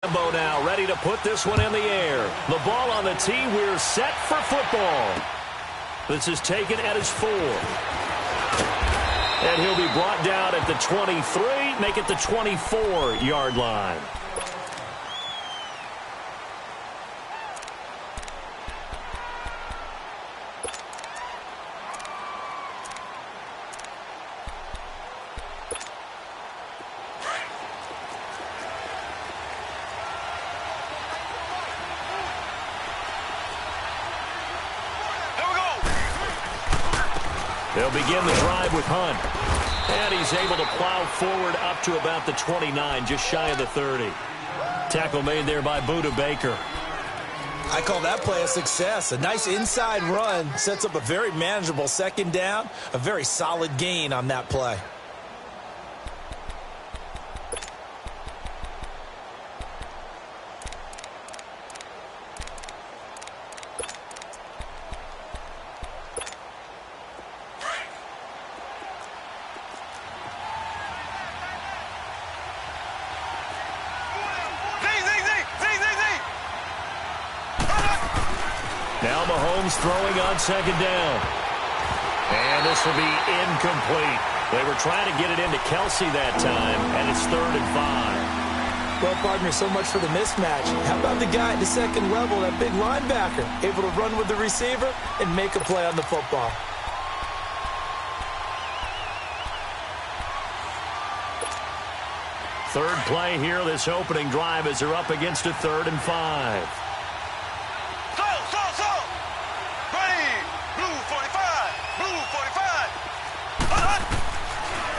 Lambo now ready to put this one in the air. The ball on the tee. We're set for football. This is taken at his 4. And he'll be brought down at the 23, make it the 24-yard line. They'll begin the drive with Hunt. And he's able to plow forward up to about the 29, just shy of the 30. Tackle made there by Buda Baker. I call that play a success. A nice inside run sets up a very manageable second down. A very solid gain on that play. Now Mahomes throwing on second down. And this will be incomplete. They were trying to get it into Kelsey that time, and it's 3rd and 5. Well, partner, so much for the mismatch. How about the guy at the second level, that big linebacker, able to run with the receiver and make a play on the football? Third play here, this opening drive as they're up against a 3rd and 5.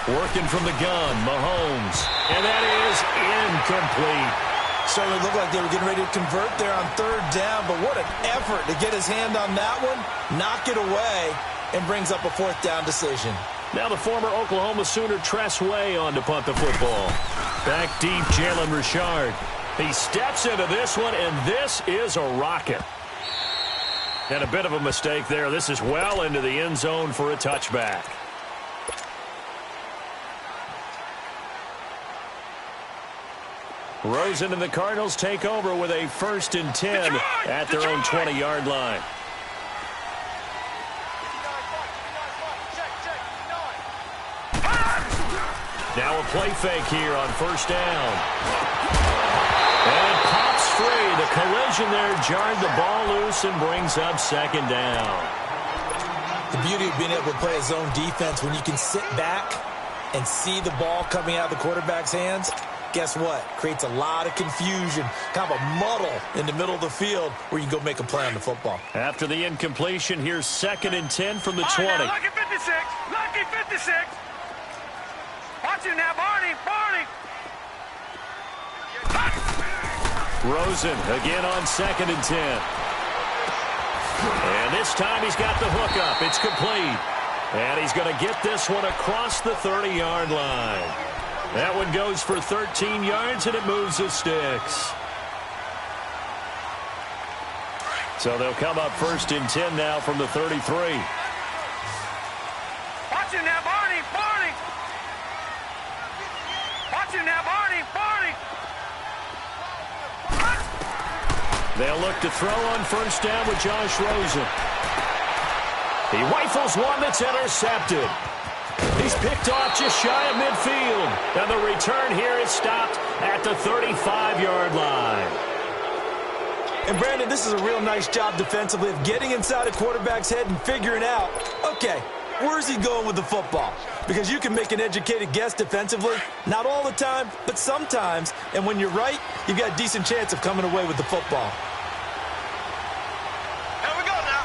Working from the gun, Mahomes. And that is incomplete. Certainly looked like they were getting ready to convert there on 3rd down, but what an effort to get his hand on that one, knock it away, and brings up a 4th down decision. Now the former Oklahoma Sooner Tress Way on to punt the football. Back deep, Jalen Richard. He steps into this one, and this is a rocket. And a bit of a mistake there. This is well into the end zone for a touchback. Rosen and the Cardinals take over with a 1st and 10 at their own 20-yard line. Now a play fake here on 1st down. And pops free. The collision there jarred the ball loose and brings up 2nd down. The beauty of being able to play a zone defense when you can sit back and see the ball coming out of the quarterback's hands. Guess what? Creates a lot of confusion, kind of a muddle in the middle of the field where you can go make a play on the football. After the incompletion, here's 2nd and 10 from the 20. Now, lucky 56. Lucky 56. Watch him now, Barney. Barney. Rosen again on 2nd and 10. And this time he's got the hook up. It's complete. And he's going to get this one across the 30-yard line. That one goes for 13 yards, and it moves the sticks. So they'll come up 1st and 10 now from the 33. Watch him now, Barney. Barney. Watch him now, Barney. Barney. They'll look to throw on 1st down with Josh Rosen. He rifles one that's intercepted. He's picked off just shy of midfield. And the return here is stopped at the 35-yard line. And, Brandon, this is a real nice job defensively of getting inside a quarterback's head and figuring out, okay, where's he going with the football? Because you can make an educated guess defensively. Not all the time, but sometimes. And when you're right, you've got a decent chance of coming away with the football. Here we go now.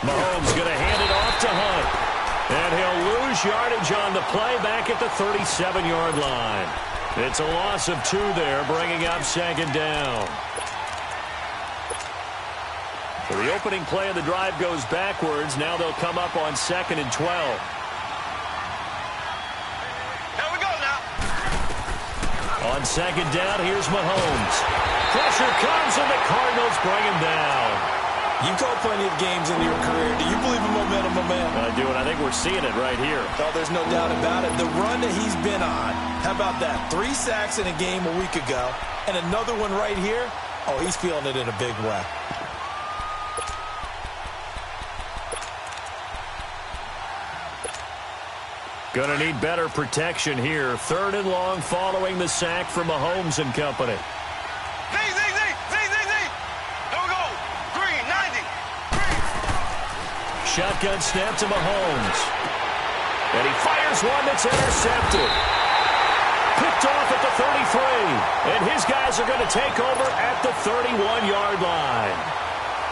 Mahomes going to hand it off to Hunt. And he'll lose yardage on the play back at the 37-yard line. It's a loss of 2 there, bringing up 2nd down. So the opening play of the drive goes backwards. Now they'll come up on 2nd and 12. Here we go now. On 2nd down, here's Mahomes. Pressure comes, and the Cardinals bring him down. You've called plenty of games in your career. Do you believe in momentum, my man? I do, and I think we're seeing it right here. Oh, there's no doubt about it. The run that he's been on, how about that? 3 sacks in a game a week ago, and another one right here. Oh, he's feeling it in a big way. Gonna need better protection here. 3rd and long following the sack from Mahomes and company. Z. Here we go. Green, 90. Green. Shotgun snap to Mahomes. And he fires one that's intercepted. Picked off at the 33. And his guys are going to take over at the 31-yard line.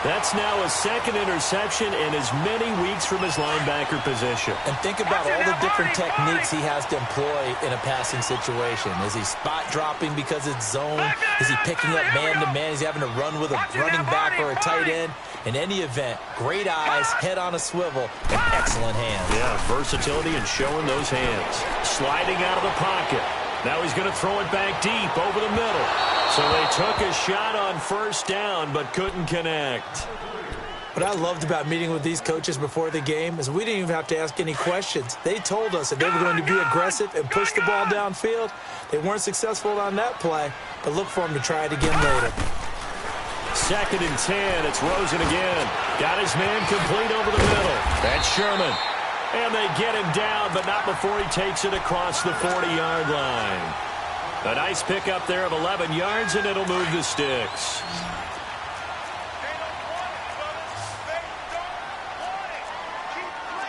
That's now a 2nd interception in as many weeks from his linebacker position. And think about all the different techniques he has to employ in a passing situation. Is he spot dropping because it's zone? Is he picking up man-to-man? Is he having to run with a running back or a tight end? In any event, great eyes, head on a swivel, and excellent hands. Yeah, versatility and showing those hands. Sliding out of the pocket. Now he's going to throw it back deep over the middle. So they took a shot on 1st down, but couldn't connect. What I loved about meeting with these coaches before the game is we didn't even have to ask any questions. They told us that they were going to be aggressive and push the ball downfield. They weren't successful on that play, but look for them to try it again later. 2nd and 10. It's Rosen again. Got his man complete over the middle. That's Sherman. And they get him down, but not before he takes it across the 40-yard line. A nice pickup there of 11 yards, and it'll move the sticks.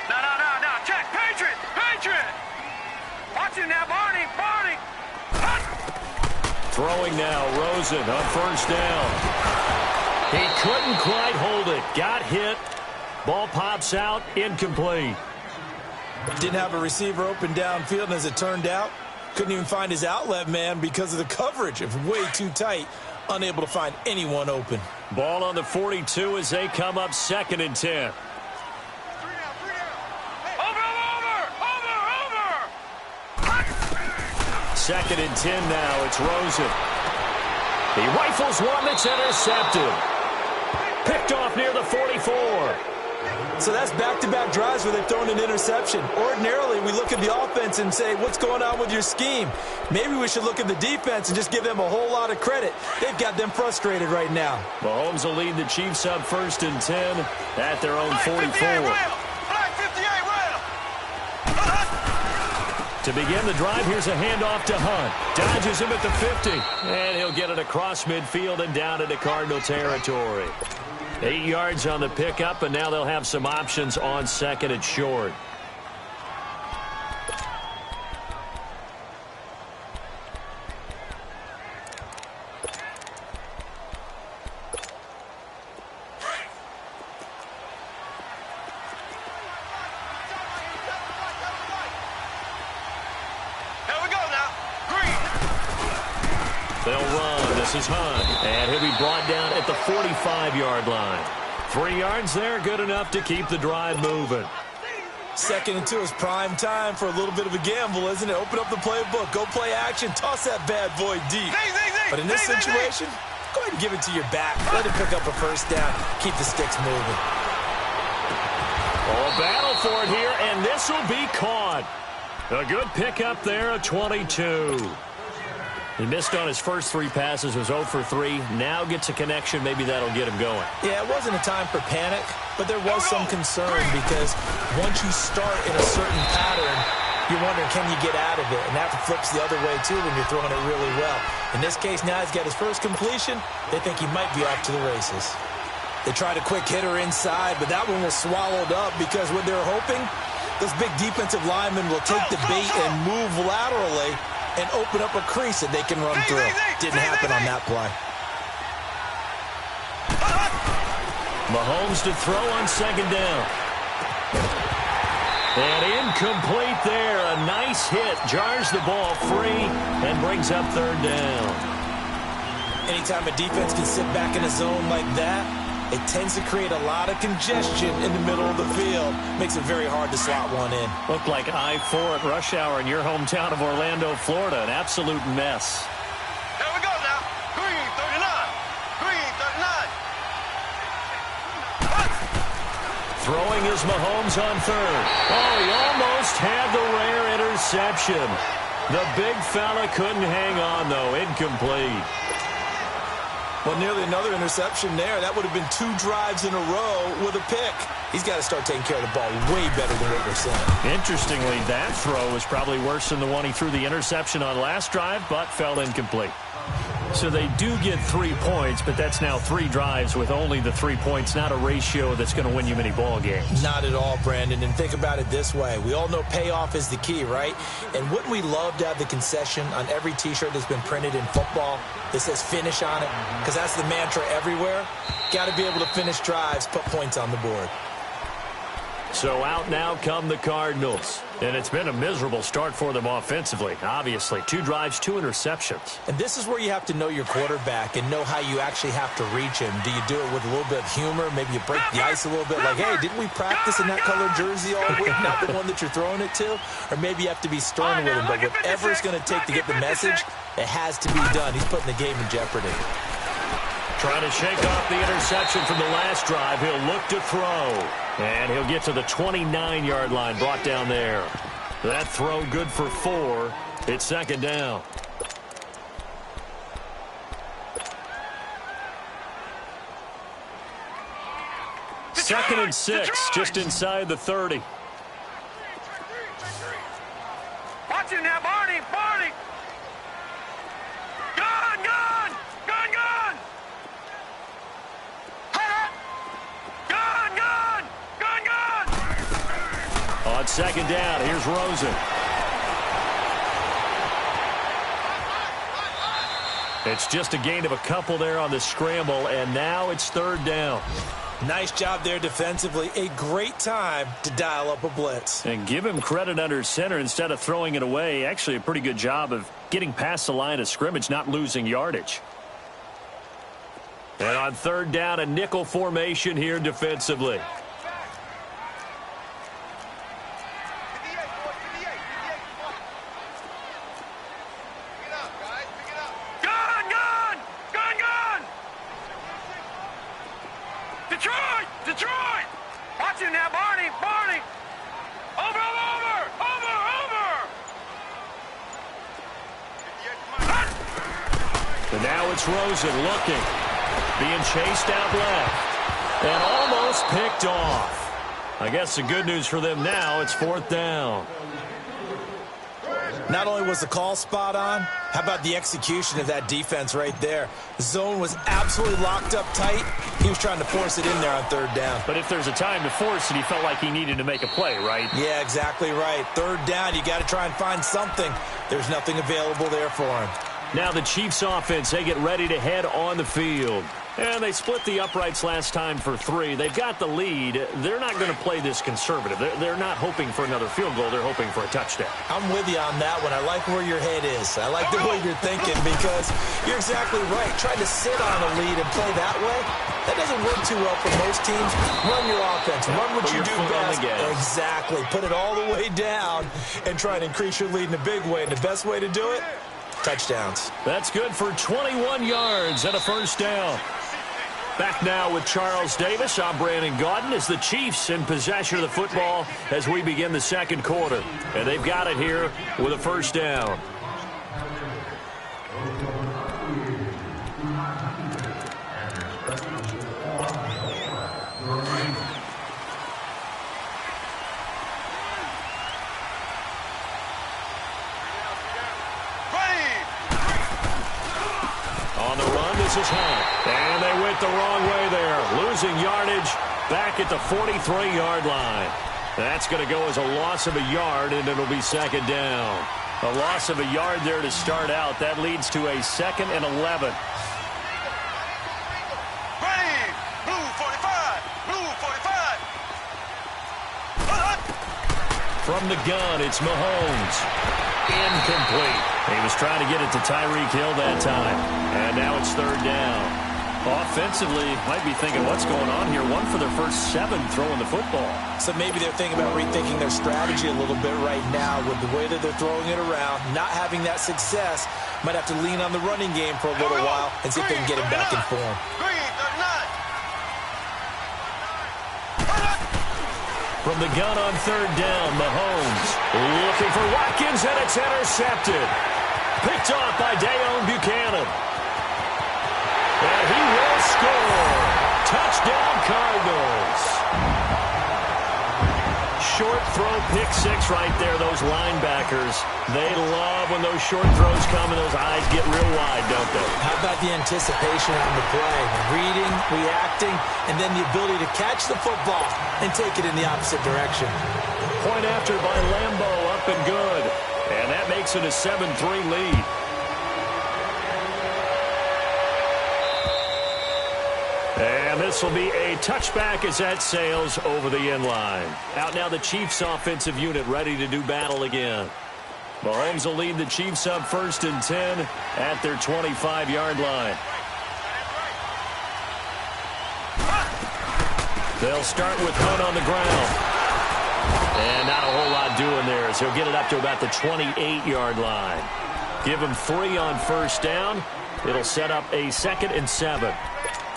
No. Check. Patriot. Watch him now, Barney. Throwing now, Rosen on 1st down. He couldn't quite hold it. Got hit. Ball pops out, incomplete. Didn't have a receiver open downfield, and as it turned out, couldn't even find his outlet man because of the coverage. It was way too tight, unable to find anyone open. Ball on the 42 as they come up 2nd and 10. Over. 2nd and 10 now. It's Rosen. He rifles one that's intercepted. Picked off near the 44. So that's back-to-back drives where they've thrown an interception. Ordinarily, we look at the offense and say, what's going on with your scheme? Maybe we should look at the defense and just give them a whole lot of credit. They've got them frustrated right now. Mahomes will lead the Chiefs up 1st and 10 at their own 44. To begin the drive, here's a handoff to Hunt. Dodges him at the 50. And he'll get it across midfield and down into Cardinal territory. 8 yards on the pickup, and now they'll have some options on 2nd and short. They'll run. This is Hunt. And he'll be brought down at the 45-yard line. 3 yards there, good enough to keep the drive moving. 2nd and 2 is prime time for a little bit of a gamble, isn't it? Open up the playbook, go play action, toss that bad boy deep. But in this situation, go ahead and give it to your back. Let him pick up a 1st down. Keep the sticks moving. Oh, battle for it here, and this will be caught. A good pickup there, a 22. He missed on his first 3 passes, was 0 for 3. Now gets a connection. Maybe that'll get him going. Yeah, it wasn't a time for panic, but there was some concern because once you start in a certain pattern, you're wondering, can you get out of it? And that flips the other way, too, when you're throwing it really well. In this case, now he's got his first completion. They think he might be off to the races. They tried a quick hitter inside, but that one was swallowed up because what they're hoping, those big defensive linemen will take the bait and move laterally and open up a crease that they can run through. Didn't happen on that play. Mahomes to throw on 2nd down. And incomplete there. A nice hit. Jars the ball free and brings up 3rd down. Anytime a defense can sit back in a zone like that, it tends to create a lot of congestion in the middle of the field. Makes it very hard to slot one in. Looked like I-4 at rush hour in your hometown of Orlando, Florida. An absolute mess. Here we go now. Green 39. Green 39. Throwing is Mahomes on third. Oh, he almost had the rare interception. The big fella couldn't hang on, though. Incomplete. Well, nearly another interception there. That would have been 2 drives in a row with a pick. He's got to start taking care of the ball way better than what we're seeing. Interestingly, that throw was probably worse than the one he threw the interception on last drive, but fell incomplete. So they do get 3 points, but that's now 3 drives with only the 3 points, not a ratio that's going to win you many ball games. Not at all, Brandon. And think about it this way. We all know payoff is the key, right? And wouldn't we love to have the concession on every T-shirt that's been printed in football that says finish on it? Because that's the mantra everywhere. Got to be able to finish drives, put points on the board. So out now come the Cardinals. And it's been a miserable start for them offensively. Obviously, 2 drives, 2 interceptions. And this is where you have to know your quarterback and know how you actually have to reach him. Do you do it with a little bit of humor? Maybe you break the ice a little bit. Like, hey, didn't we practice in that colored jersey all week? Not the one that you're throwing it to? Or maybe you have to be stern with him. But whatever it's going to take to get the message, it has to be done. He's putting the game in jeopardy. Trying to shake off the interception from the last drive. He'll look to throw. And he'll get to the 29-yard line, brought down there. That throw good for 4. It's second down. Second and 6, just inside the 30. Watch him now, Barney, Barney. Gun, gun, gun, gun. Gun, gun, gun, gun. On second down, here's Rosen. It's just a gain of a couple there on the scramble, and now it's third down. Nice job there defensively. A great time to dial up a blitz. And give him credit under center instead of throwing it away. Actually, a pretty good job of getting past the line of scrimmage, not losing yardage. And on third down, a nickel formation here defensively. Detroit! Watch him now, Barney! Barney! Over! And now it's Rosen looking. Being chased out left. And almost picked off. I guess the good news for them now, it's fourth down. Not only was the call spot on, how about the execution of that defense right there? The zone was absolutely locked up tight. He was trying to force it in there on third down. But if there's a time to force it, he felt like he needed to make a play, right? Yeah, exactly right. Third down, you got to try and find something. There's nothing available there for him. Now the Chiefs offense, they get ready to head on the field. And they split the uprights last time for 3. They've got the lead. They're not going to play this conservative. They're not hoping for another field goal. They're hoping for a touchdown. I'm with you on that one. I like where your head is. I like the way you're thinking because you're exactly right. Trying to sit on a lead and play that way, that doesn't work too well for most teams. Run your offense. Run what you do best. Exactly. Put it all the way down and try and increase your lead in a big way. And the best way to do it, touchdowns. That's good for 21 yards and a first down. Back now with Charles Davis. I'm Brandon Gaudin as the Chiefs in possession of the football as we begin the second quarter. And they've got it here with a first down. On the run, this is Hunt. And they went the wrong way there. Losing yardage back at the 43-yard line. That's going to go as a loss of a yard, and it'll be second down. A loss of a yard there to start out. That leads to a 2nd and 11. Ready! Blue 45! Blue 45! From the gun, it's Mahomes. Incomplete. He was trying to get it to Tyreek Hill that time. And now it's third down. Offensively, might be thinking, what's going on here? 1 for their first 7 throwing the football. So maybe they're thinking about rethinking their strategy a little bit right now with the way that they're throwing it around. Not having that success. Might have to lean on the running game for a little while and see if they can get him back in form. From the gun on third down, Mahomes looking for Watkins, and it's intercepted. Picked off by Dayon Buchanan. And he will score. Touchdown, Cardinals. Short throw, pick six right there, those linebackers. They love when those short throws come and those eyes get real wide, don't they? How about the anticipation on the play? Reading, reacting, and then the ability to catch the football and take it in the opposite direction. Point after by Lambeau, up and good. And that makes it a 7-3 lead. And this will be a touchback as that sails over the end line. Out now the Chiefs offensive unit ready to do battle again. Mahomes will lead the Chiefs up 1st and 10 at their 25-yard line. They'll start with Hunt on the ground. And not a whole lot doing there as he'll get it up to about the 28-yard line. Give him 3 on 1st down. It'll set up a 2nd and 7.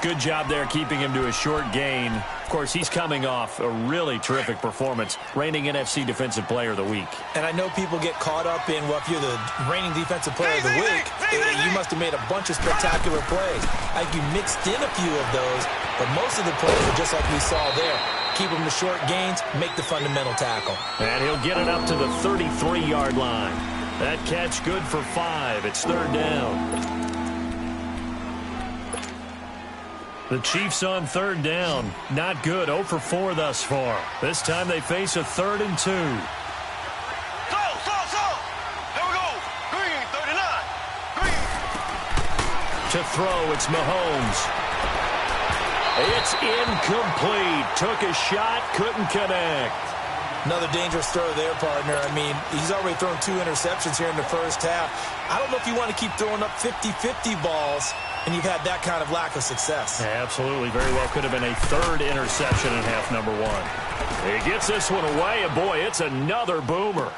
Good job there keeping him to a short gain. Of course, he's coming off a really terrific performance, reigning NFC Defensive Player of the Week. And I know people get caught up in, well, if you're the reigning Defensive Player of the Week, you must have made a bunch of spectacular plays. I think you mixed in a few of those, but most of the plays are just like we saw there. Keep them to short gains, make the fundamental tackle. And he'll get it up to the 33-yard line. That catch good for 5. It's 3rd down. The Chiefs on 3rd down. Not good. 0 for 4 thus far. This time they face a 3rd and 2. So. There we go. Green, 39. Green. To throw, it's Mahomes. It's incomplete. Took a shot, couldn't connect. Another dangerous throw there, partner. I mean, he's already thrown 2 interceptions here in the first half. I don't know if you want to keep throwing up 50-50 balls, and you've had that kind of lack of success. Absolutely. Very well could have been a 3rd interception in half number 1. He gets this one away, and boy, it's another boomer.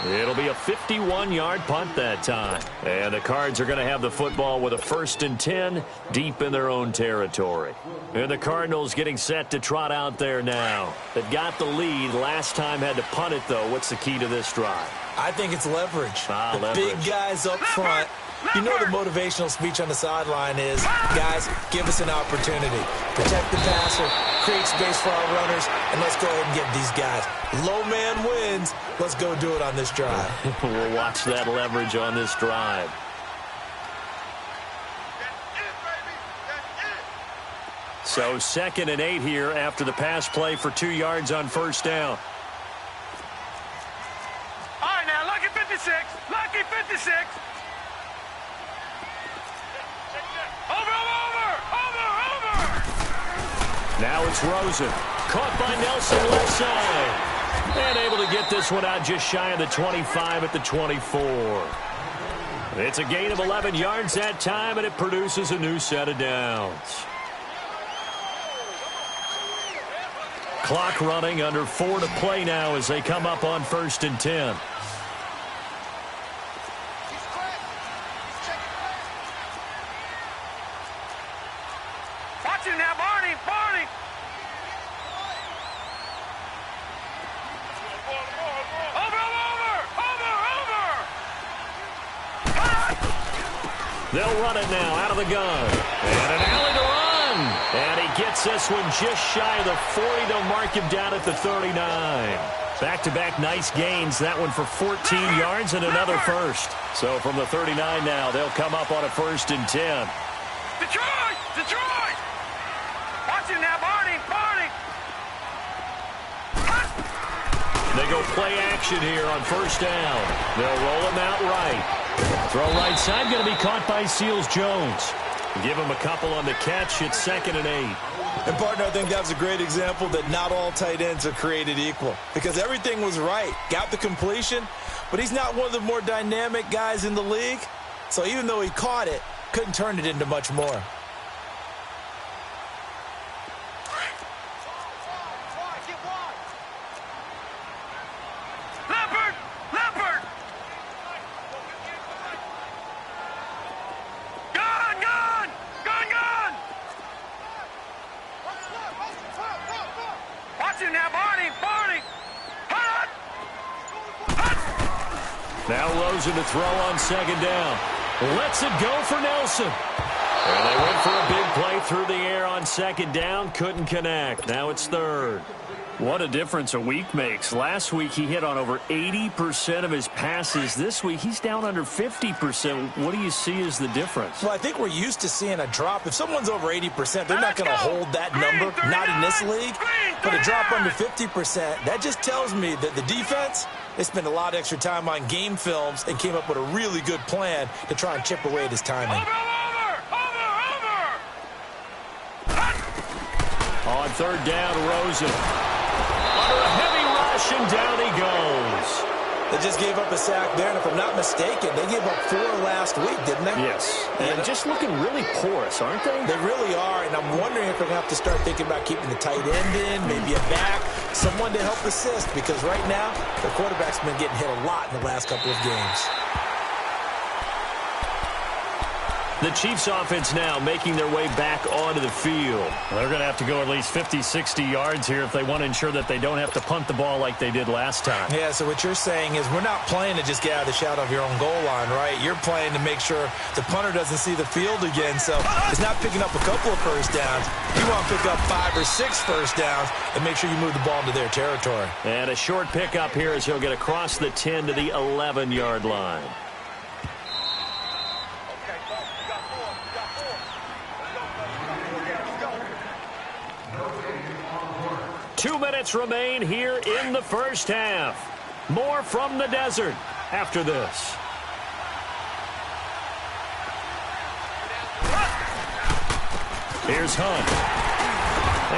It'll be a 51-yard punt that time. And the Cards are going to have the football with a 1st and 10 deep in their own territory. And the Cardinals getting set to trot out there now. They've got the lead. Last time had to punt it, though. What's the key to this drive? I think it's leverage. Leverage. Big guys up front. You know the motivational speech on the sideline is, guys, give us an opportunity. Protect the passer, create space for our runners, and let's go ahead and get these guys. Low man wins. Let's go do it on this drive. We'll watch that leverage on this drive. So 2nd and 8 here after the pass play for 2 yards on 1st down. All right, now, lucky 56. Lucky 56. Over. Now it's Rosen. Caught by Nelson left side. And able to get this one out just shy of the 25 at the 24. It's a gain of 11 yards that time, and it produces a new set of downs. Clock running, under 4 to play now as they come up on 1st and 10. Watch him now, Barney. They'll run it now out of the gun. And an alley to run. And he gets this one just shy of the 40. They'll mark him down at the 39. Back-to-back nice gains. That one for 14 yards and another first. So from the 39 now, they'll come up on a 1st and 10. Detroit! Watch him now, Barney. They go play action here on 1st down. They'll roll him out right. Throw right side, going to be caught by Seals-Jones. Give him a couple on the catch. It's 2nd and 8. And, partner, I think that was a great example that not all tight ends are created equal. Because everything was right. Got the completion, but he's not one of the more dynamic guys in the league. So even though he caught it, couldn't turn it into much more. Leopard! Gun! Now Rosen to throw on second down. Lets it go for Nelson. And they went for a big play through the air on second down. Couldn't connect. Now it's third. What a difference a week makes. Last week he hit on over 80% of his passes. This week he's down under 50%. What do you see as the difference? Well, I think we're used to seeing a drop. If someone's over 80%, they're not going to hold that number, not in this league. But a drop under 50%, that just tells me that the defense, they spent a lot of extra time on game films and came up with a really good plan to try and chip away at his timing. On third down, Rosen. Under a heavy rush, and down he goes. They just gave up a sack there, and if I'm not mistaken, they gave up 4 last week, didn't they? Yes. And just looking really porous, aren't they? They really are, and I'm wondering if they're going to have to start thinking about keeping the tight end in, maybe a back, someone to help assist, because right now, their quarterback's been getting hit a lot in the last couple of games. The Chiefs offense now making their way back onto the field. They're going to have to go at least 50, 60 yards here if they want to ensure that they don't have to punt the ball like they did last time. Yeah, so what you're saying is we're not playing to just get out of the shadow of your own goal line, right? You're playing to make sure the punter doesn't see the field again. So it's not picking up a couple of first downs. You want to pick up 5 or 6 first downs and make sure you move the ball into their territory. And a short pickup here as he'll get across the 10 to the 11-yard line. 2 minutes remain here in the first half. More from the desert after this. Here's Hunt.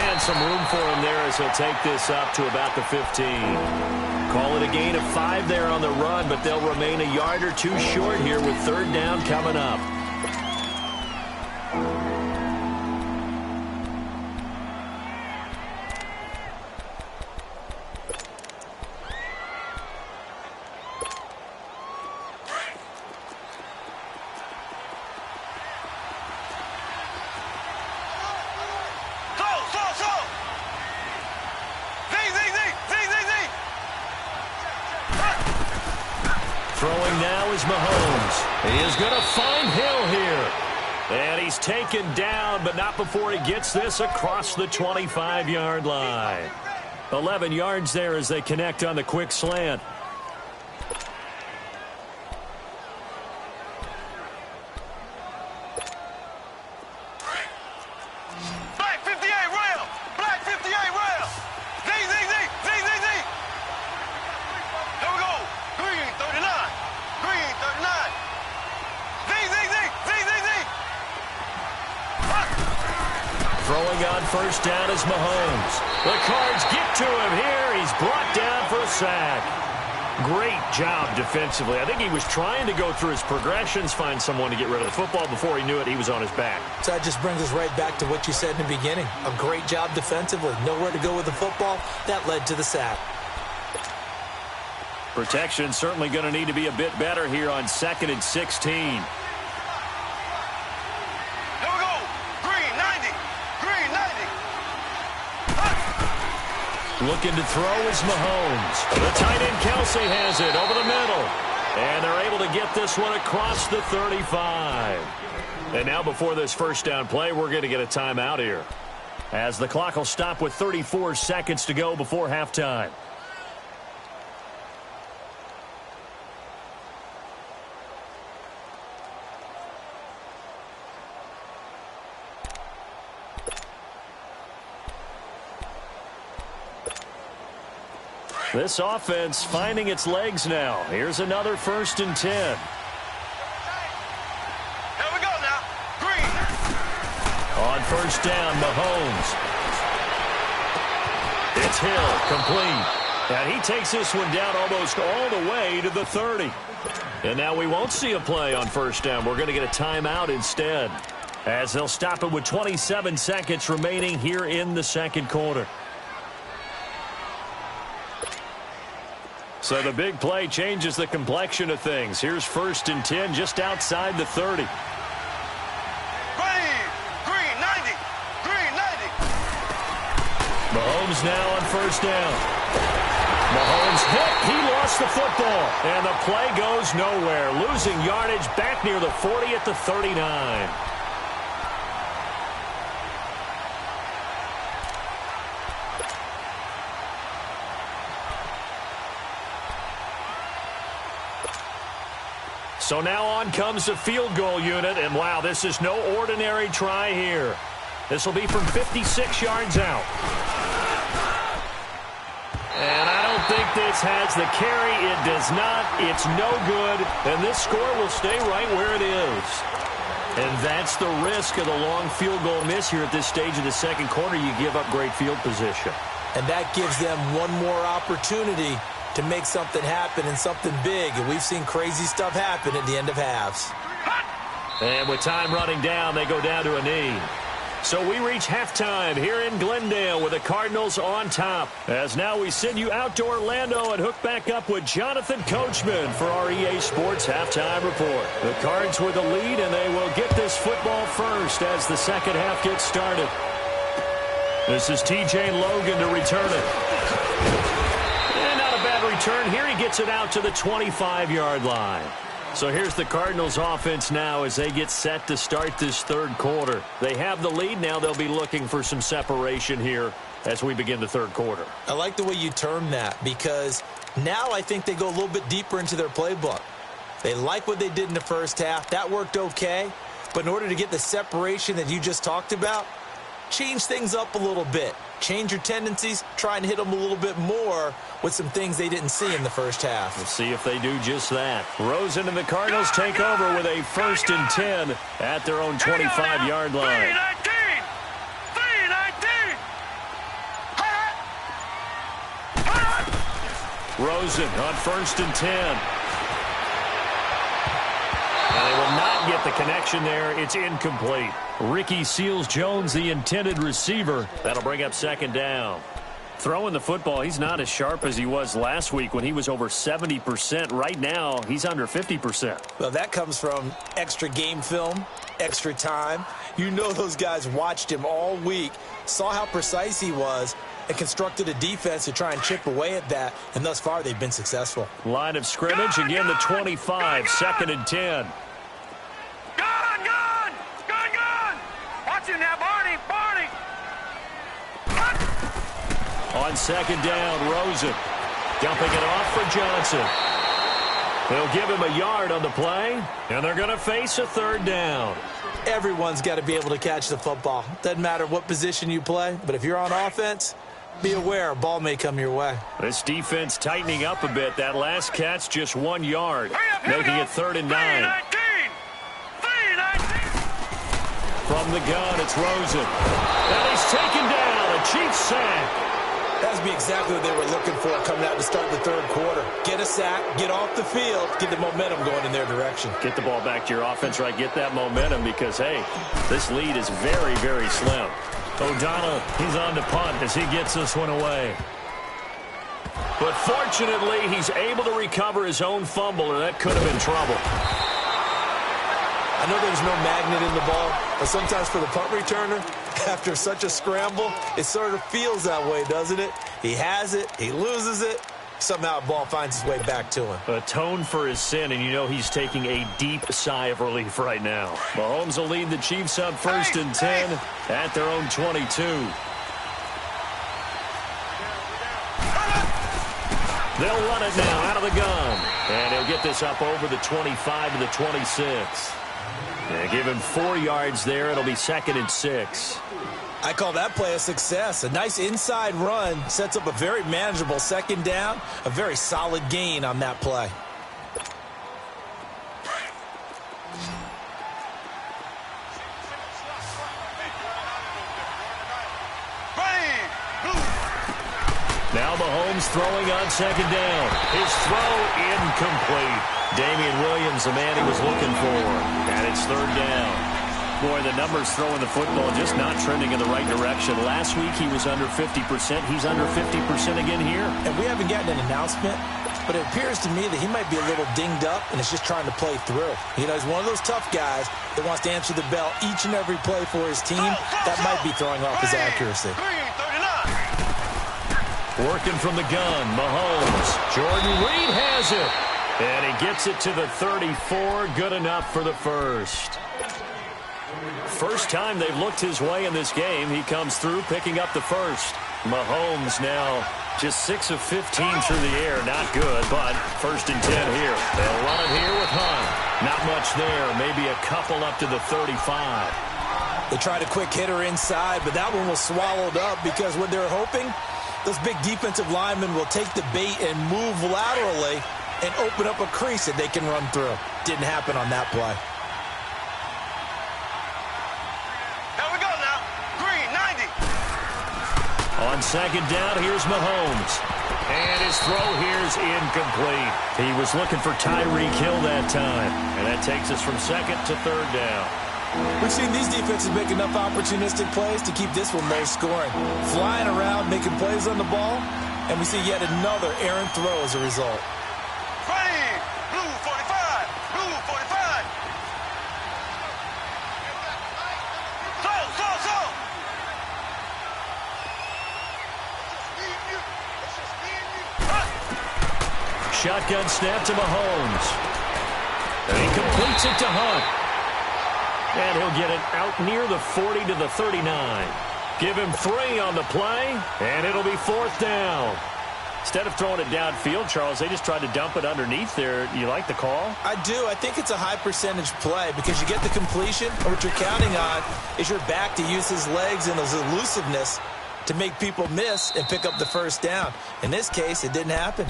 And some room for him there as he'll take this up to about the 15. Call it a gain of 5 there on the run, but they'll remain a yard or 2 short here with third down coming up. Throwing now is Mahomes. He is going to find Hill here. And he's taken down, but not before he gets this across the 25-yard line. 11 yards there as they connect on the quick slant. Throwing on first down is Mahomes. The Cards get to him here. He's brought down for a sack. Great job defensively. I think he was trying to go through his progressions, find someone to get rid of the football. Before he knew it, he was on his back. So that just brings us right back to what you said in the beginning. A great job defensively. Nowhere to go with the football. That led to the sack. Protection certainly going to need to be a bit better here on 2nd and 16. Looking to throw is Mahomes. The tight end Kelsey has it over the middle. And they're able to get this one across the 35. And now before this first down play, we're going to get a timeout here, as the clock will stop with 34 seconds to go before halftime. This offense finding its legs now. Here's another 1st and 10. Here we go now. Green. On first down, Mahomes. It's Hill, complete. And he takes this one down almost all the way to the 30. And now we won't see a play on first down. We're going to get a timeout instead, as they'll stop it with 27 seconds remaining here in the second quarter. So the big play changes the complexion of things. Here's 1st and 10 just outside the 30. Green 90. Green 90. Mahomes now on first down. Mahomes hit. He lost lost the football, and the play goes nowhere. Losing yardage back near the 40 at the 39. So now on comes the field goal unit, and wow, this is no ordinary try here. This will be from 56 yards out. And I don't think this has the carry. It does not. It's no good. And this score will stay right where it is. And that's the risk of the long field goal miss here at this stage of the second quarter. You give up great field position. And that gives them one more opportunity to make something happen and something big. And we've seen crazy stuff happen at the end of halves. And with time running down, they go down to a knee. So we reach halftime here in Glendale with the Cardinals on top. As now we send you out to Orlando and hook back up with Jonathan Coachman for our EA Sports Halftime Report. The Cards with the lead, and they will get this football first as the second half gets started. This is TJ Logan to return it. And not a bad return here. He gets it out to the 25-yard line. So here's the Cardinals offense now as they get set to start this third quarter. They have the lead. Now they'll be looking for some separation here as we begin the third quarter. I like the way you term that because now I think they go a little bit deeper into their playbook. They like what they did in the first half. That worked okay. But in order to get the separation that you just talked about, change things up a little bit. Change your tendencies, try and hit them a little bit more with some things they didn't see in the first half. We'll see if they do just that. Rosen and the Cardinals take over with a 1st and 10 at their own 25-yard line. 3-19. Rosen on 1st and 10. And they will not get the connection there. It's incomplete. Ricky Seals-Jones, the intended receiver. That'll bring up 2nd down. Throwing the football, he's not as sharp as he was last week when he was over 70%. Right now, he's under 50%. Well, that comes from extra game film, extra time. You know those guys watched him all week, saw how precise he was, and constructed a defense to try and chip away at that. And thus far, they've been successful. Line of scrimmage, again the 25, 2nd and 10. Watch him now, Barney. On 2nd down, Rosen dumping it off for Johnson. They'll give him a yard on the play, and they're going to face a 3rd down. Everyone's got to be able to catch the football. Doesn't matter what position you play, but if you're on offense, be aware a ball may come your way. This defense tightening up a bit. That last catch just 1 yard, making it 3rd and 9. From the gun, it's Rosen. And he's taken down. A Chiefs sack. That would be exactly what they were looking for coming out to start the third quarter. Get a sack, get off the field, get the momentum going in their direction. Get the ball back to your offense, right? Get that momentum because, hey, this lead is very, very slim. O'Donnell, he's on to punt as he gets this one away. But fortunately, he's able to recover his own fumble, or that could have been trouble. I know there's no magnet in the ball, but sometimes for the punt returner, after such a scramble, it sort of feels that way, doesn't it? He has it, he loses it, somehow the ball finds its way back to him. Atone for his sin, and you know he's taking a deep sigh of relief right now. Mahomes will lead the Chiefs up 1st and 10 at their own 22. They'll run it now out of the gun, and he'll get this up over the 25 to the 26. Yeah, give him 4 yards there. It'll be 2nd and 6. I call that play a success. A nice inside run sets up a very manageable 2nd down. A very solid gain on that play. Now Mahomes throwing on 2nd down. His throw incomplete. Damian Williams, the man he was looking for. And it's 3rd down. Boy, the numbers throwing the football just not trending in the right direction. Last week he was under 50%. He's under 50% again here. And we haven't gotten an announcement, but it appears to me that he might be a little dinged up and is just trying to play through. You know, he's one of those tough guys that wants to answer the bell each and every play for his team. That might be throwing off his accuracy. Working from the gun, Mahomes. Jordan Reed has it. And he gets it to the 34. Good enough for the first. First time they've looked his way in this game. He comes through picking up the first. Mahomes now just 6 of 15 through the air. Not good, but 1st and 10 here. They'll run it here with Hunt. Not much there. Maybe a couple up to the 35. They tried a quick hitter inside, but that one was swallowed up because what they're hoping, those big defensive linemen will take the bait and move laterally and open up a crease that they can run through. Didn't happen on that play. Here we go now. Green, 90. On 2nd down, here's Mahomes. And his throw here's incomplete. He was looking for Tyreek Hill that time. And that takes us from 2nd to 3rd down. We've seen these defenses make enough opportunistic plays to keep this one low scoring. Flying around, making plays on the ball, and we see yet another errant throw as a result. Ready. Blue 45. Blue 45. So. Shotgun snap to Mahomes. And he completes it to Hunt. And he'll get it out near the 40 to the 39. Give him 3 on the play, and it'll be 4th down. Instead of throwing it downfield, Charles, they just tried to dump it underneath there. You like the call? I do. I think it's a high percentage play because you get the completion, and what you're counting on is your back to use his legs and his elusiveness to make people miss and pick up the 1st down. In this case, it didn't happen.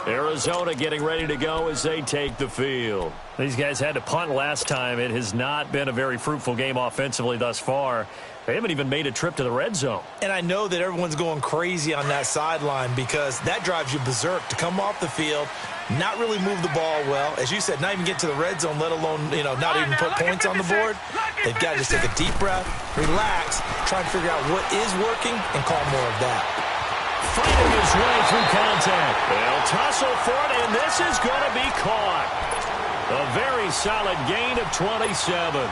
Arizona getting ready to go as they take the field. These guys had to punt last time. It has not been a very fruitful game offensively thus far. They haven't even made a trip to the red zone. And I know that everyone's going crazy on that sideline because that drives you berserk to come off the field, not really move the ball well. As you said, not even get to the red zone, let alone, not even put points on the board. They've got to just take a deep breath, relax, try and figure out what is working, and call more of that. Fighting his way through contact. They'll tussle for it, and this is going to be caught. A very solid gain of 27.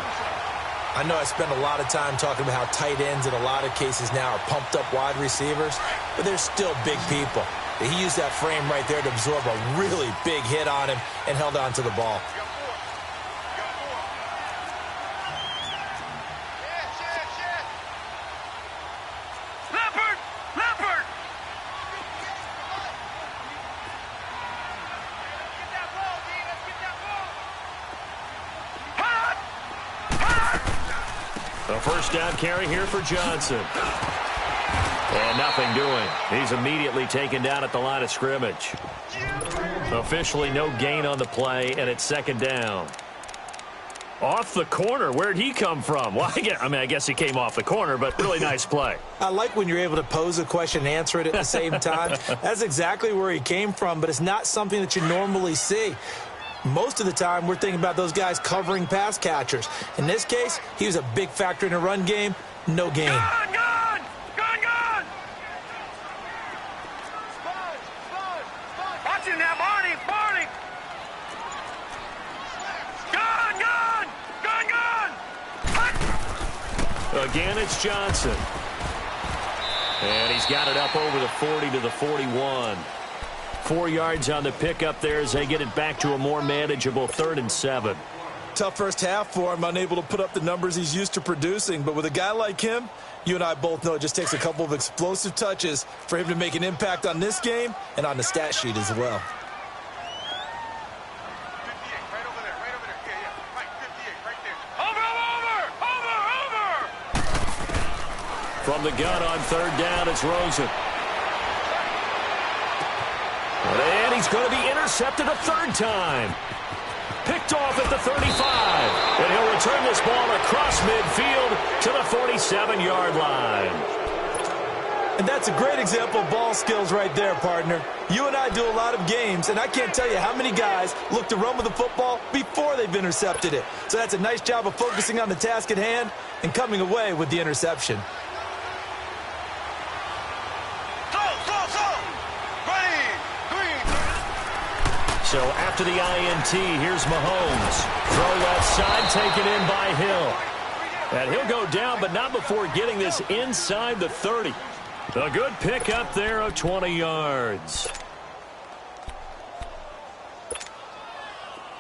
I know I spend a lot of time talking about how tight ends in a lot of cases now are pumped up wide receivers, but they're still big people. He used that frame right there to absorb a really big hit on him and held on to the ball. A 1st down carry here for Johnson. And nothing doing. He's immediately taken down at the line of scrimmage. Officially no gain on the play, and it's 2nd down. Off the corner. Where'd he come from? Well, I guess he came off the corner, but really nice play. I like when you're able to pose a question and answer it at the same time. That's exactly where he came from, but it's not something that you normally see. Most of the time, we're thinking about those guys covering pass catchers. In this case, he was a big factor in the run game. No gain. Gun! Watch him now, Barney! Gun! Again, it's Johnson. And he's got it up over the 40 to the 41. 4 yards on the pickup there as they get it back to a more manageable 3rd and 7. Tough first half for him, unable to put up the numbers he's used to producing. But with a guy like him, you and I both know it just takes a couple of explosive touches for him to make an impact on this game and on the stat sheet as well. From the gun on 3rd down, it's Rosen. And he's going to be intercepted a 3rd time. Picked off at the 35. And he'll return this ball across midfield to the 47-yard line. And that's a great example of ball skills right there, partner. You and I do a lot of games, and I can't tell you how many guys look to run with the football before they've intercepted it. So that's a nice job of focusing on the task at hand and coming away with the interception. So after the INT, here's Mahomes. Throw left side, taken in by Hill. And he'll go down, but not before getting this inside the 30. A good pick up there of 20 yards.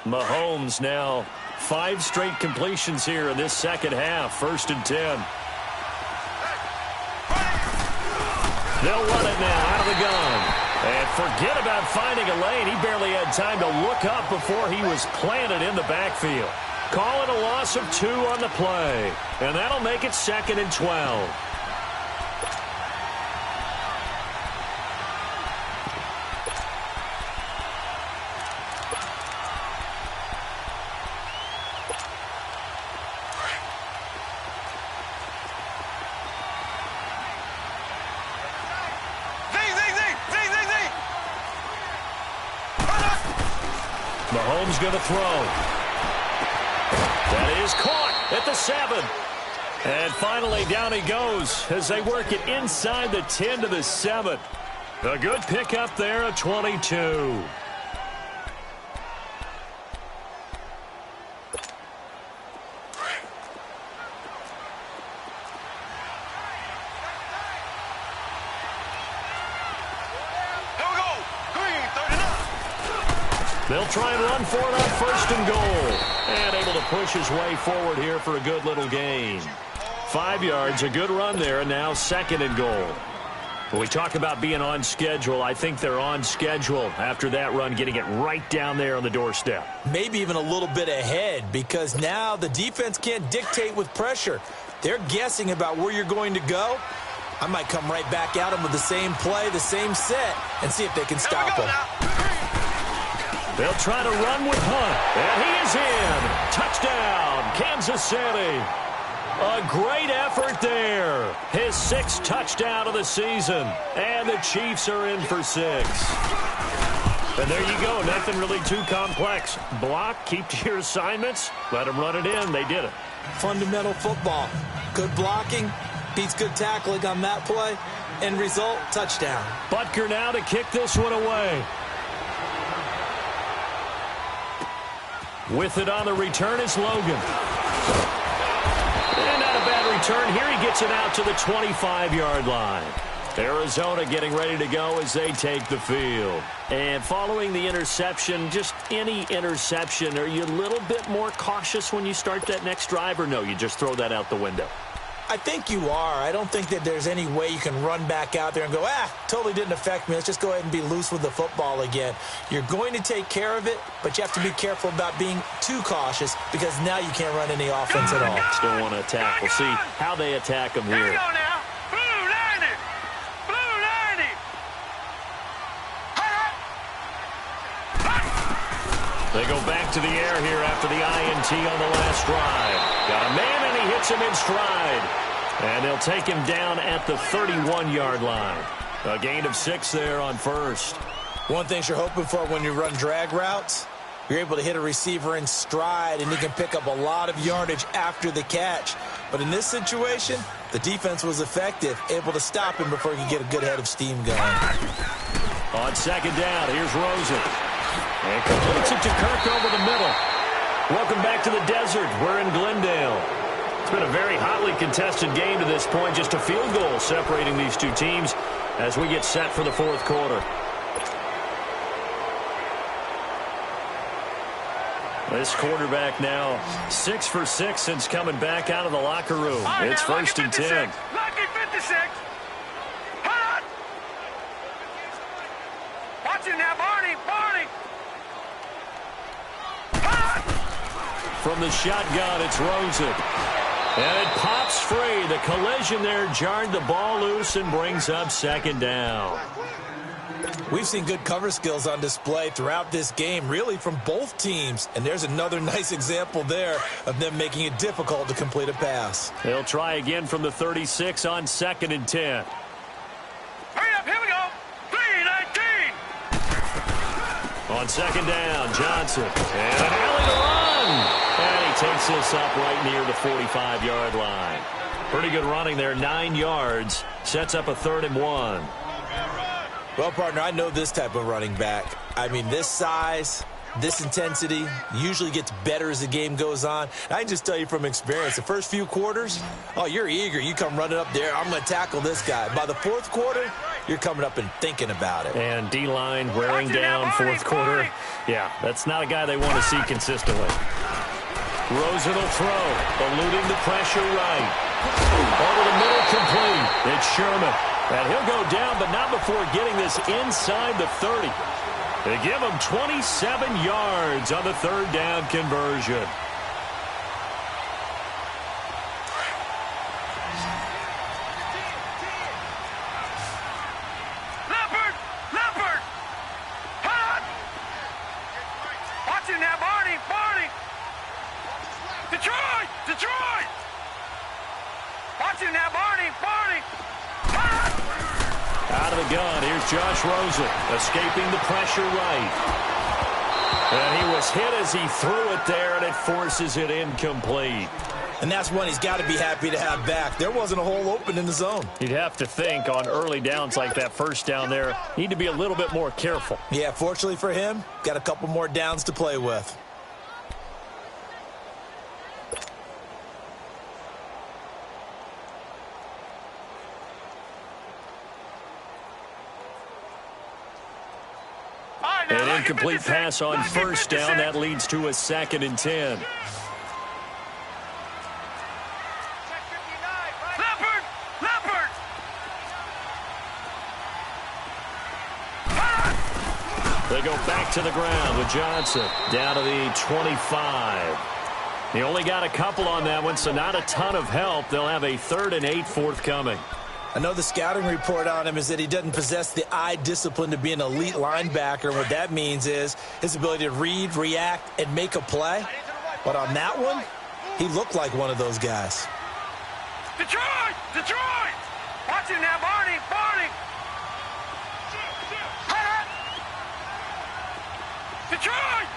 Mahomes now 5 straight completions here in this second half. 1st and 10. They'll run it now out of the gun. And forget about finding a lane. He barely had time to look up before he was planted in the backfield. Call it a loss of 2 on the play. And that'll make it 2nd and 12. Mahomes going to throw. That is caught at the 7. And finally down he goes as they work it inside the 10 to the 7. A good pickup there of 22. They'll try and run for it on 1st and goal. And able to push his way forward here for a good little gain. 5 yards, a good run there, and now 2nd and goal. When we talk about being on schedule, I think they're on schedule after that run, getting it right down there on the doorstep. Maybe even a little bit ahead, because now the defense can't dictate with pressure. They're guessing about where you're going to go. I might come right back at them with the same play, the same set, and see if they can stop them. They'll try to run with Hunt, and he is in. Touchdown, Kansas City. A great effort there. His 6th touchdown of the season, and the Chiefs are in for 6. And there you go, nothing really too complex. Block, keep to your assignments, let them run it in. They did it. Fundamental football. Good blocking, beats good tackling on that play. End result, touchdown. Butker now to kick this one away. With it on the return is Logan. And not a bad return here. He gets it out to the 25-yard line. Arizona getting ready to go as they take the field. And following the interception, just any interception, are you a little bit more cautious when you start that next drive, or no, you just throw that out the window? I think you are. I don't think that there's any way you can run back out there and go, totally didn't affect me. Let's just go ahead and be loose with the football again. You're going to take care of it, but you have to be careful about being too cautious because now you can't run any offense at all. Still want to attack. We'll see how they attack them here. There you go now. Blue 90. Blue 90. They go back to the air here after the INT on the last drive. Got a man, and he hits him in stride. And they'll take him down at the 31-yard line. A gain of 6 there on 1st. One thing you're hoping for when you run drag routes, you're able to hit a receiver in stride, and he can pick up a lot of yardage after the catch. But in this situation, the defense was effective, able to stop him before he could get a good head of steam going. On 2nd down, here's Rosen. And completes it to Kirk over the middle. Welcome back to the desert. We're in Glendale. It's been a very hotly contested game to this point. Just a field goal separating these two teams as we get set for the 4th quarter. This quarterback now 6 for 6 since coming back out of the locker room. Right, it's now, 1st and 10. Lucky 56. Hold on. Watch it now, Barney. Barney. From the shotgun, it's Rosen. And it pops free. The collision there jarred the ball loose and brings up 2nd down. We've seen good cover skills on display throughout this game, really from both teams. And there's another nice example there of them making it difficult to complete a pass. They'll try again from the 36 on 2nd and 10. Hurry up, here we go. 3-19. On 2nd down, Johnson. And an alley to run. And he takes this up right near the 45-yard line. Pretty good running there, 9 yards. Sets up a 3rd and 1. Well, partner, I know this type of running back. I mean, this size, this intensity usually gets better as the game goes on. I can just tell you from experience, the first few quarters, oh, you're eager. You come running up there, I'm going to tackle this guy. By the fourth quarter, you're coming up and thinking about it. And D-line wearing down fourth quarter. Yeah, that's not a guy they want to see consistently. Rosen will throw, eluding the pressure right. Over the middle, complete. It's Sherman. And he'll go down, but not before getting this inside the 30. They give him 27 yards on the third down conversion. Leopard! Hot! Watch it now, Barney! Detroit! Watch it now, Barney! Out of the gun, here's Josh Rosen, escaping the pressure right. And he was hit as he threw it there, and it forces it incomplete. And that's one he's got to be happy to have back. There wasn't a hole open in the zone. You'd have to think on early downs like that first down there, need to be a little bit more careful. Yeah, fortunately for him, got a couple more downs to play with. An incomplete pass on first down. That leads to a 2nd and 10. Leopard! They go back to the ground with Johnson down to the 25. He only got a couple on that one, so not a ton of help. They'll have a 3rd and 8 forthcoming. I know the scouting report on him is that he doesn't possess the eye discipline to be an elite linebacker. And what that means is his ability to read, react, and make a play. But on that one, he looked like one of those guys. Detroit! Watch it now, Barney! Detroit!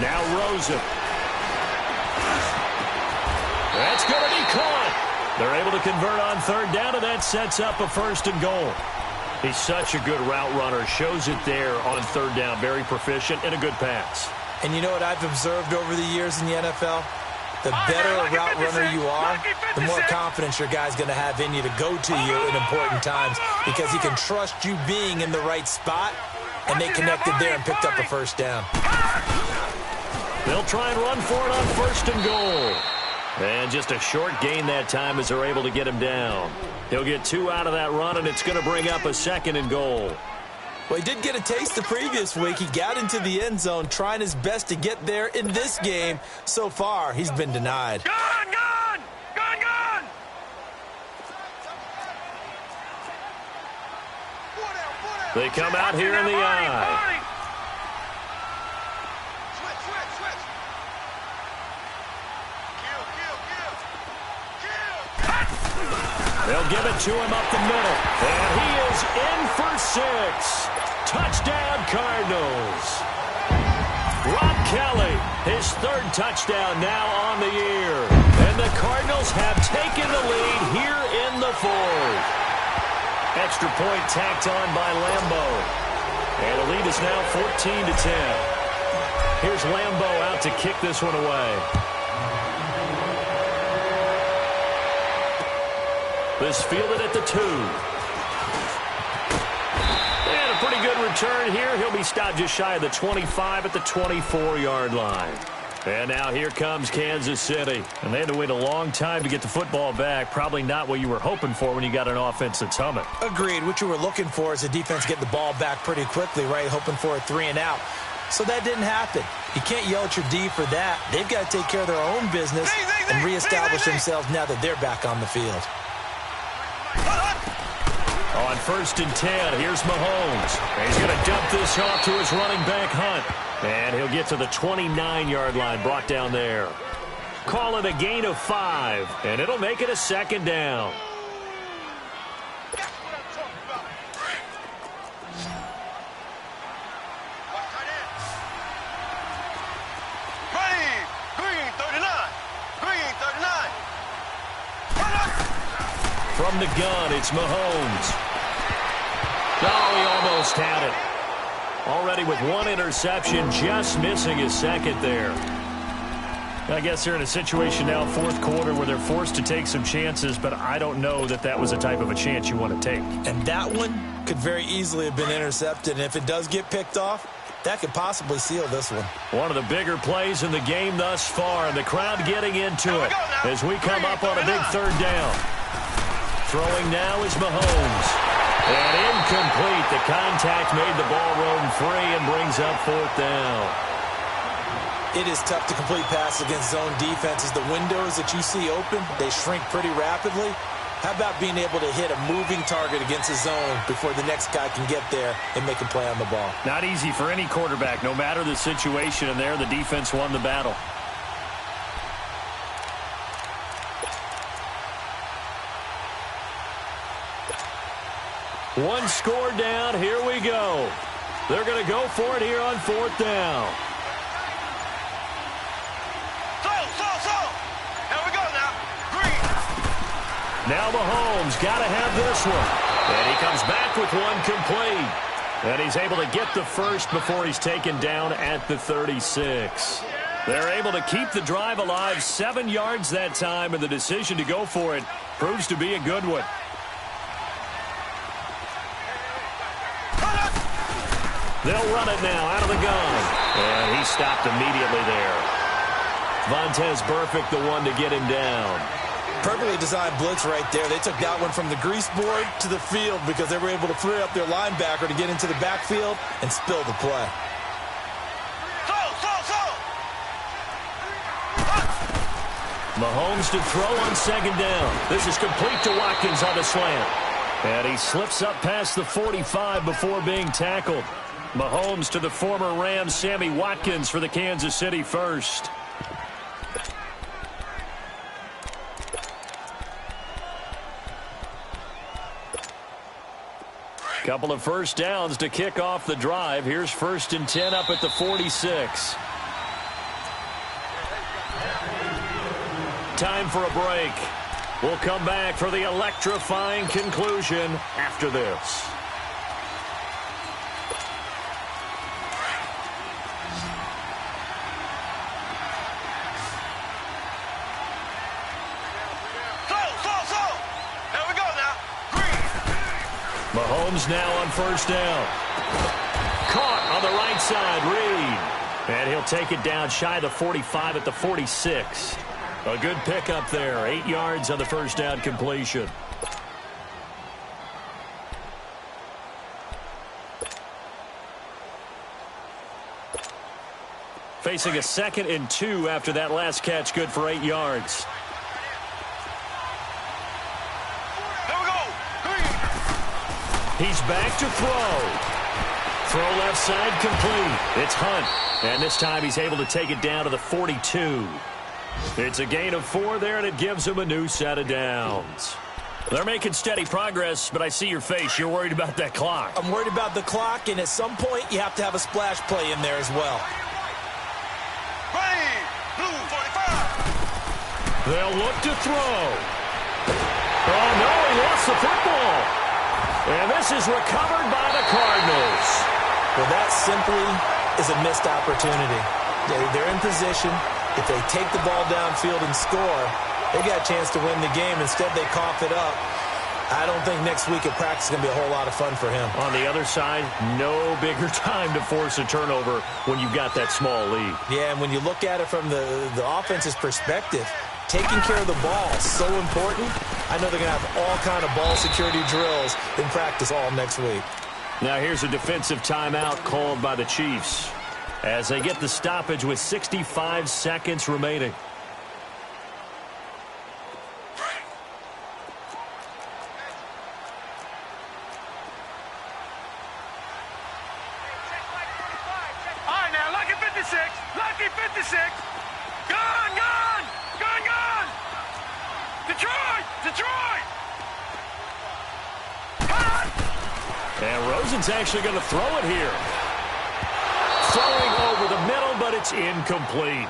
Now Rosen. That's going to be caught. They're able to convert on third down, and that sets up a 1st and goal. He's such a good route runner. Shows it there on third down. Very proficient and a good pass. And you know what I've observed over the years in the NFL? The better a route runner you are, the more confidence your guy's going to have in you to go to you in important times because he can trust you being in the right spot, and they connected there and picked up a 1st down. They'll try and run for it on 1st and goal. And just a short gain that time as they're able to get him down. He'll get 2 out of that run, and it's going to bring up a 2nd and goal. Well, he did get a taste the previous week. He got into the end zone, trying his best to get there in this game. So far, he's been denied. Gone! They come out here in the eye. They'll give it to him up the middle. And he is in for 6. Touchdown, Cardinals. Rob Kelly, his 3rd touchdown now on the year. And the Cardinals have taken the lead here in the 4th. Extra point tacked on by Lambo. And the lead is now 14-10. Here's Lambo out to kick this one away. This fielded at the 2. And a pretty good return here. He'll be stopped just shy of the 25 at the 24-yard line. And now here comes Kansas City. And they had to wait a long time to get the football back. Probably not what you were hoping for when you got an offense that's humming. Agreed. What you were looking for is a defense getting the ball back pretty quickly, right? Hoping for a 3 and out. So that didn't happen. You can't yell at your D for that. They've got to take care of their own business and reestablish themselves now that they're back on the field. On 1st and 10, here's Mahomes. And he's going to dump this off to his running back, Hunt. And he'll get to the 29-yard line, brought down there. Call it a gain of 5, and it'll make it a 2nd down. From the gun, it's Mahomes. Oh, he almost had it. already with one interception, just missing his second there. I guess they're in a situation now, fourth quarter, where they're forced to take some chances, but I don't know that that was the type of a chance you want to take. And that one could very easily have been intercepted, and if it does get picked off, that could possibly seal this one. One of the bigger plays in the game thus far, and the crowd getting into it as we come up on a big third down. Throwing now is Mahomes. And incomplete. The contact made the ball roam free and brings up fourth down. It is tough to complete passes against zone defenses. The windows that you see open, they shrink pretty rapidly. How about being able to hit a moving target against a zone before the next guy can get there and make a play on the ball? Not easy for any quarterback, no matter the situation, and there the defense won the battle. One score down, here we go. They're going to go for it here on fourth down. Here we go now. Green. Now Mahomes got to have this one. And he comes back with one complete. And he's able to get the first before he's taken down at the 36. They're able to keep the drive alive, 7 yards that time, and the decision to go for it proves to be a good one. They'll run it now out of the gun. And he stopped immediately there. Vontaze Burfict, the one to get him down. Perfectly designed blitz right there. They took that one from the grease board to the field because they were able to free up their linebacker to get into the backfield and spill the play. Mahomes to throw on second down. This is complete to Watkins on the slant. And he slips up past the 45 before being tackled. Mahomes to the former Rams, Sammy Watkins, for the Kansas City first. Couple of first downs to kick off the drive. Here's 1st and 10 up at the 46. Time for a break. We'll come back for the electrifying conclusion after this. Mahomes now on first down. Caught on the right side, Reed. And he'll take it down shy of the 45 at the 46. A good pickup there, 8 yards on the first down completion. Facing a 2nd and 2 after that last catch, good for 8 yards. He's back to throw. Throw left side complete. It's Hunt. And this time he's able to take it down to the 42. It's a gain of 4 there, and it gives him a new set of downs. They're making steady progress, but I see your face. You're worried about that clock. I'm worried about the clock, and at some point you have to have a splash play in there as well. Green. Blue 45. They'll look to throw. Oh, no, he lost the football. And this is recovered by the Cardinals. Well, that simply is a missed opportunity. They're in position. If they take the ball downfield and score, they got a chance to win the game. Instead, they cough it up. I don't think next week at practice is going to be a whole lot of fun for him. On the other side, no bigger time to force a turnover when you've got that small lead. Yeah, and when you look at it from the offense's perspective, taking care of the ball is so important. I know they're going to have all kind of ball security drills in practice all next week. Now here's a defensive timeout called by the Chiefs as they get the stoppage with 65 seconds remaining. All right, now, lucky 56. Lucky 56. Gone, gone. Gone, gone. Detroit. Detroit. And Rosen's actually going to throw it here. Throwing over the middle, but it's incomplete.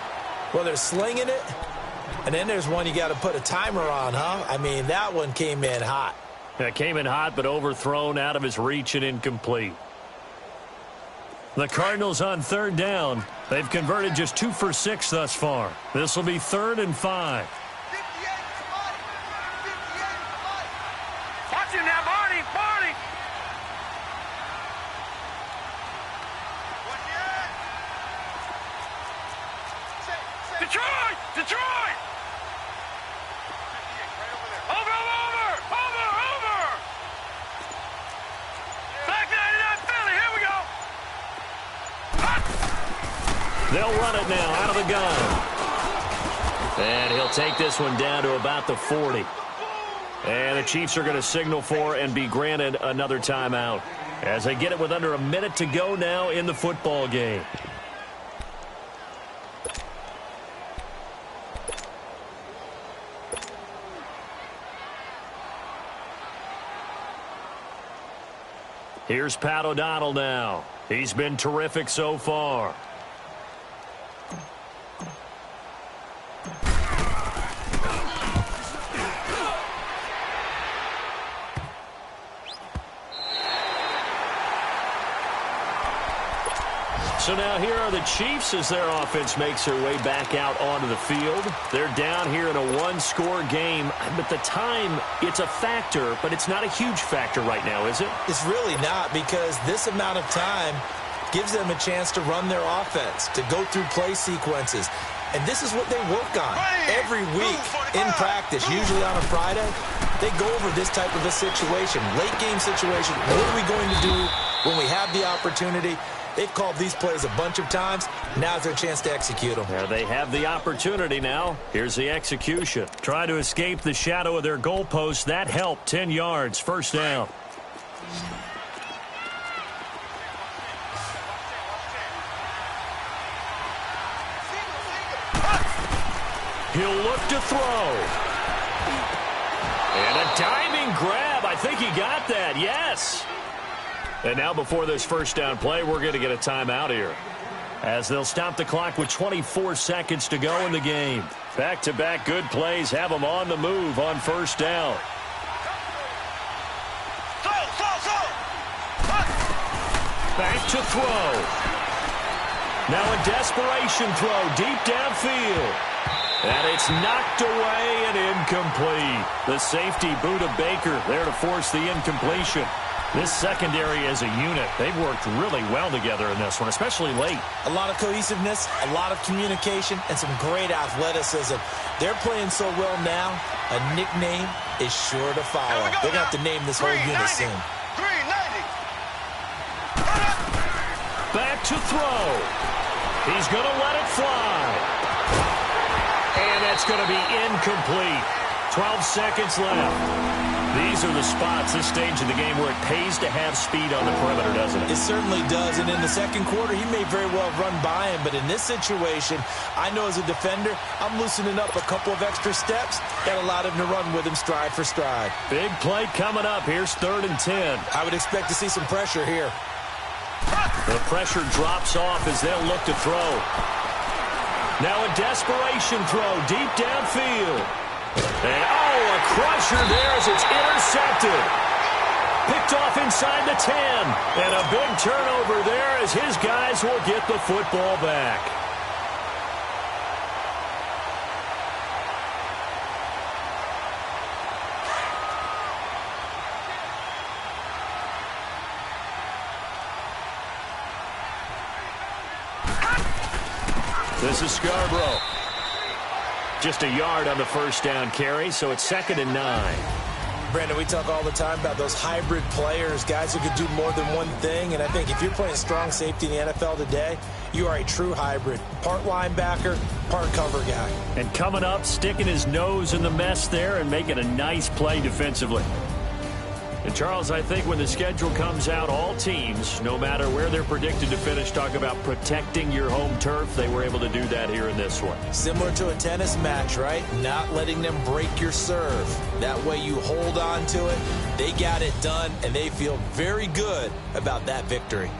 Well, they're slinging it, and then there's one you got to put a timer on, huh? I mean, that one came in hot. That came in hot, but overthrown, out of his reach, and incomplete. The Cardinals on third down. They've converted just 2 for 6 thus far. This will be 3rd and 5. Watch him now, Barney. Barney. Detroit! Detroit! Over! Back 99 Philly, here we go! They'll run it now out of the gun. And he'll take this one down to about the 40. And the Chiefs are going to signal for and be granted another timeout as they get it with under a minute to go now in the football game. Here's Pat O'Donnell now. He's been terrific so far. So now here are the Chiefs as their offense makes their way back out onto the field. They're down here in a one-score game. But the time, it's a factor, but it's not a huge factor right now, is it? It's really not, because this amount of time gives them a chance to run their offense, to go through play sequences. And this is what they work on every week in practice, usually on a Friday. They go over this type of a situation, late game situation. What are we going to do when we have the opportunity? They've called these plays a bunch of times. Now's their chance to execute them. There they have the opportunity now. Here's the execution. Try to escape the shadow of their goalpost. That helped. 10 yards. First down. He'll look to throw. And a diving grab. I think he got that. Yes. And now before this first down play, we're going to get a timeout here, as they'll stop the clock with 24 seconds to go in the game. Back-to-back good plays have them on the move on first down. Back to throw. Now a desperation throw deep downfield. And it's knocked away and incomplete. The safety boot of Baker there to force the incompletion. This secondary as a unit, they've worked really well together in this one, especially late. A lot of cohesiveness, a lot of communication, and some great athleticism. They're playing so well now, a nickname is sure to follow. They're going to have to name this whole unit soon. Back to throw. He's going to let it fly. And that's going to be incomplete. 12 seconds left. These are the spots, this stage of the game, where it pays to have speed on the perimeter, doesn't it? It certainly does, and in the second quarter, he may very well run by him, but in this situation, I know as a defender, I'm loosening up a couple of extra steps that allowed him to run with him stride for stride. Big play coming up. Here's 3rd and 10. I would expect to see some pressure here. The pressure drops off as they'll look to throw. Now a desperation throw deep downfield. And, a crusher there as it's intercepted. Picked off inside the 10. And a big turnover there as his guys will get the football back. This is Scarborough. Just a yard on the first down carry, so it's 2nd and 9. Brandon, we talk all the time about those hybrid players, guys who could do more than one thing, and I think if you're playing strong safety in the NFL today, you are a true hybrid. Part linebacker, part cover guy. And coming up, sticking his nose in the mess there and making a nice play defensively. And, Charles, I think when the schedule comes out, all teams, no matter where they're predicted to finish, talk about protecting your home turf. They were able to do that here in this one. Similar to a tennis match, right? Not letting them break your serve. That way you hold on to it. They got it done, and they feel very good about that victory.